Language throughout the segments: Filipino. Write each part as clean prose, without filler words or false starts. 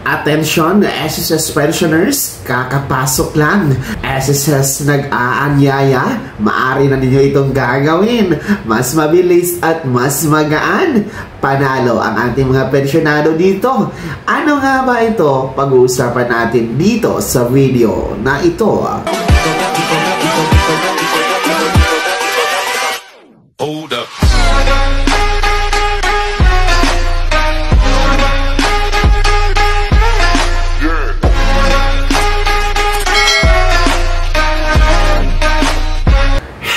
Attention, SSS pensioners, kakapasok lang. SSS nag-aanyaya, maaari na ninyo itong gagawin. Mas mabilis at mas magaan. Panalo ang ating mga pensyonado dito. Ano nga ba ito? Pag-uusapan natin dito sa video na ito. Hold up.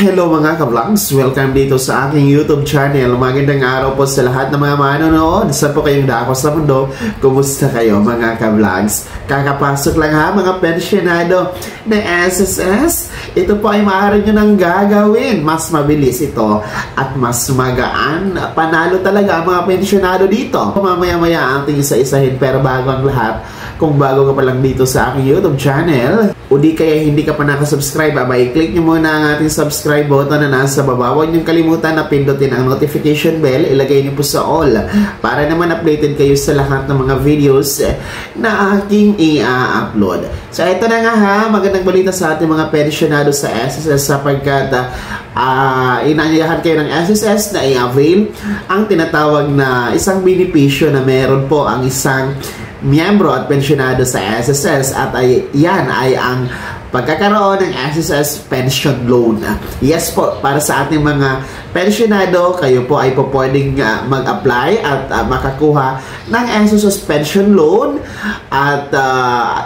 Hello mga ka-vlogs! Welcome dito sa aking YouTube channel. Magandang araw po sa lahat ng mga manonood. Saan po kayong dako sa mundo? Kumusta kayo mga ka-vlogs? Kakapasok lang ha mga pensyonado na SSS. Ito po ay maaari nyo nang gagawin. Mas mabilis ito at mas magaan. Panalo talaga ang mga pensyonado dito. Mamaya-maya ating isa-isahin, pero bago ang lahat, kung bago ka pa lang dito sa aking YouTube channel, o di kaya hindi ka pa nakasubscribe, i-click nyo muna ang ating subscribe button na nasa baba. Huwag niyong kalimutan na pindutin ang notification bell, ilagay niyo po sa all para naman updated kayo sa lahat ng mga videos na aking i-upload. So ito na nga ha, magandang balita sa ating mga pensyonado sa SSS sapagkat inaanyayahan kayo ng SSS na i-avail ang tinatawag na isang benepisyo na meron po ang isang miyembro at pensyonado sa SSS at yan ay ang pagkakaroon ng SSS pension loan. Yes po, para sa ating mga pensyonado, kayo po ay po pwedeng mag-apply at makakuha ng SSS pension loan at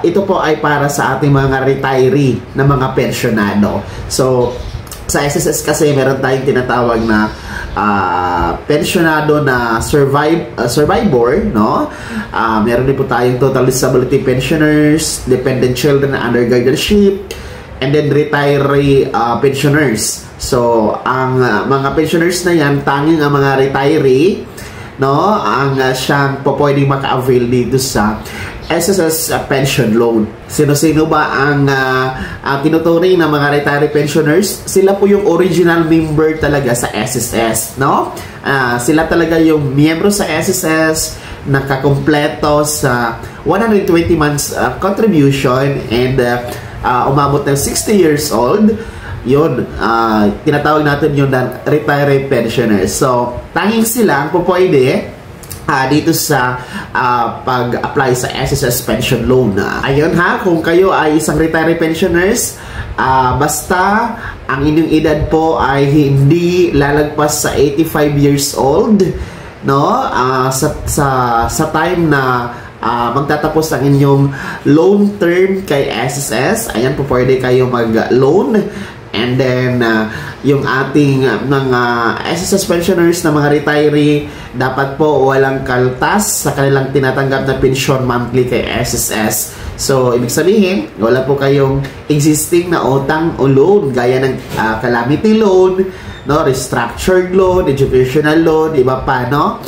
ito po ay para sa ating mga retiree na mga pensyonado. So, sa SSS kasi meron tayong tinatawag na pensyonado na survivor, no? Meron din po tayong total disability pensioners, dependent children under guardianship, and then retiree pensioners. So, ang mga pensioners na yan, tanging ang mga retiree, no, ang siyang po pwedeng maka-avail dito sa SSS pension loan. Sino-sino ba ang tinuturing ng mga retiree pensioners? Sila po yung original member talaga sa SSS, no? Sila talaga yung miyembro sa SSS, nakakompleto sa 120 months contribution and umabot ng 60 years old. Yun, tinatawag natin yung retiree pensioners. So, tanging sila ang po pwede dito sa pag-apply sa SSS pension loan. Ayun ha, kung kayo ay isang retiree pensioners, basta ang inyong edad po ay hindi lalagpas sa 85 years old, no? Sa time na magtatapos ang inyong loan term kay SSS, ayan po pwede kayo mag-loan. And then, yung ating mga SSS pensioners na mga retiree, dapat po walang kaltas sa kanilang tinatanggap na pension monthly kay SSS. So, ibig sabihin, wala po kayong existing na utang o loan, gaya ng calamity loan, no, restructured loan, educational loan, iba pa, no?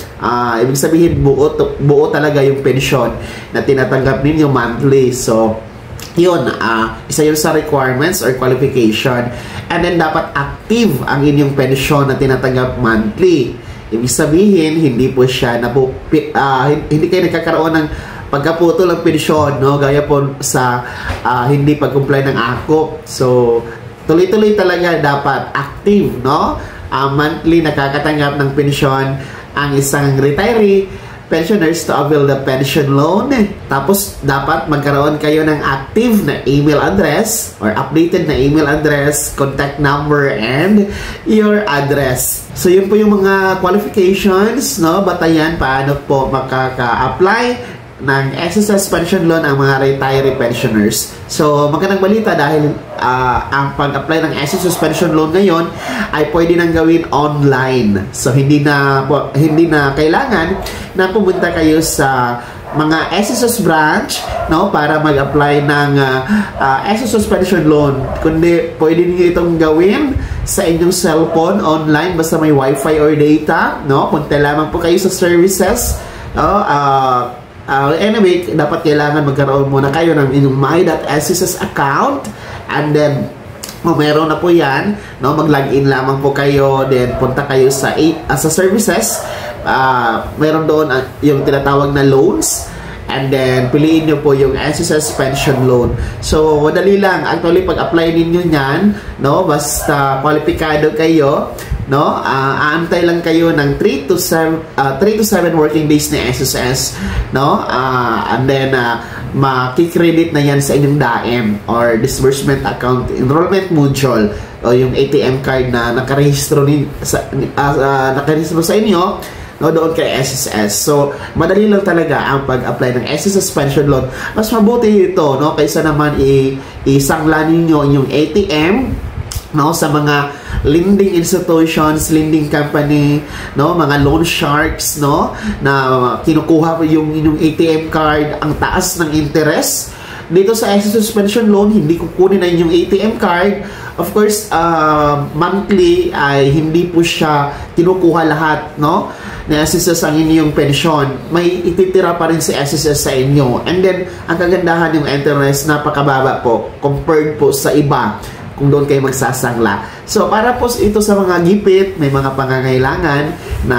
Ibig sabihin, buo talaga yung pension na tinatanggap ninyo monthly. So, yun, isa yun sa requirements or qualification. And then, dapat active ang inyong pensyon na tinatanggap monthly. Ibig sabihin, hindi po siya hindi kayo nagkakaroon ng pagkaputol ng pensyon, no? Gaya po sa hindi pag-comply ng AKOP. So, tuloy-tuloy talaga dapat active, no? Monthly nakakatanggap ng pensyon ang isang retiree pensioners to avail the pension loan. Tapos, dapat magkaroon kayo ng active na email address or updated na email address, contact number, and your address. So, yun po yung mga qualifications, no? Batayan paano po makaka-apply ng SSS pension loan ang mga retiree pensioners. So, magandang balita dahil ang pag-apply ng SSS pension loan ngayon ay pwede nang gawin online. So, hindi na kailangan na pumunta kayo sa mga SSS branch, no, para mag-apply ng SSS pension loan. Kundi pwede niyo itong gawin sa inyong cellphone online basta may wifi or data, no? Punta lamang po kayo sa services, no? Anyway, dapat kailangan magkaroon muna kayo ng inyong my.sss account, and then meron na po yan, no? Mag-login lamang po kayo, then punta kayo sa services, meron doon yung tinatawag na loans, and then piliin nyo po yung SSS pension loan. So, madali lang. Actually, pag-apply ninyo yan, no, basta kwalipikado kayo, no, aantay lang kayo ng 3 to 7 working days ni SSS, no, and then makikredit na yan sa inyong DAEM or disbursement account enrollment module o yung ATM card na nakarehistro sa inyo, no, doon kay SSS. So, madali lang talaga ang pag-apply ng SSS pension loan. Mas mabuti ito, no, kaysa naman isangla ninyo inyong ATM, no, sa mga lending institutions, lending company, no, mga loan sharks, no, na kinukuha yung inyong ATM card, ang taas ng interest. Dito sa SSS pension loan, hindi kukunin na yung ATM card. Of course, monthly ay hindi po siya kinukuha lahat, no, na SSS ang inyong pensyon. May ititira pa rin si SSS sa inyo. And then, ang kagandahan yung interest, napakababa po compared po sa iba kung doon kayo magsasangla. So, para po ito sa mga gipit, may mga pangangailangan na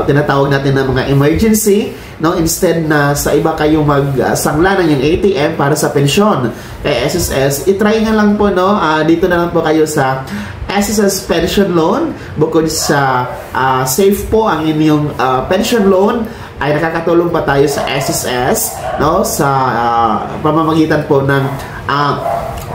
tinatawag natin na mga emergency, no? Instead na sa iba kayo magsangla ng yung ATM para sa pensyon kay SSS, itry nyo lang po, no? Dito na lang po kayo sa SSS pension loan. Bukod sa safe po ang inyong pension loan, ay nakakatulong pa tayo sa SSS, no, sa pamamagitan po ng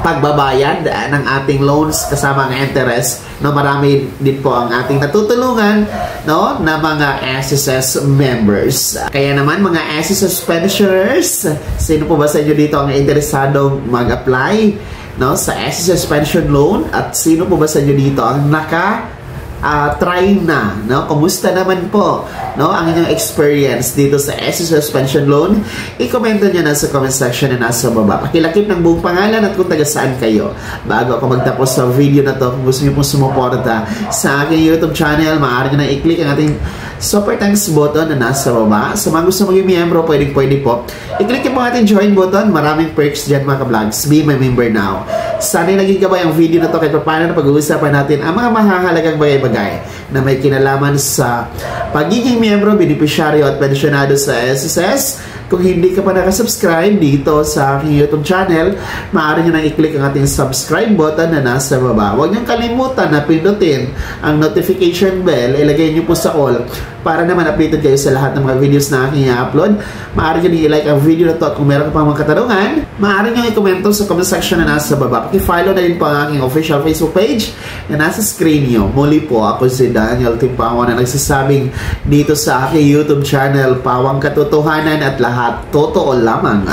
pagbabayad ng ating loans kasama ang interest, no. Marami din po ang ating natutulungan, no, na mga SSS members. Kaya naman mga SSS pensioners, sino po ba sa inyo dito ang interesadong mag-apply, no, sa SSS pension loan, at sino po ba sa inyo dito ang try na, no? Kumusta naman po, no, ang inyong experience dito sa SSS pension loan? I-komento nyo na sa comment section na nasa baba. Pakilakip ng buong pangalan at kung taga saan kayo. Bago ako magtapos sa video na to, kung gusto nyo pong sumuporta sa aking YouTube channel, maaari nyo na i-click ang ating super thanks button na nasa baba. Sa mga gusto maging miyembro, pwede po. I-click nyo po ang ating join button. Maraming perks dyan mga ka-vlogs. Be my member now. Sana'y naging gabay ang video na to kahit paano na pag-uusapan natin ang mga mahahalagang bagay-bagay na may kinalaman sa pagiging miyembro, benepisyaryo at pensyonado sa SSS. Kung hindi ka pa nakasubscribe dito sa aking YouTube channel, maaari nyo nang i-click ang ating subscribe button na nasa baba. Huwag nyo kalimutan na pindutin ang notification bell, ilagay nyo po sa all para naman updated kayo sa lahat ng mga videos na aking i-upload. Maaari nyo i-like ang video na to at kung meron ka pang mga katanungan, maaari nyo i-komento sa comment section na nasa baba. Paki-follow na din po ang aking official Facebook page na nasa screen nyo. Muli po, ako si Daniel Timpawon na nagsasabing dito sa aking YouTube channel, pawang katotohanan at lahat totoo lamang.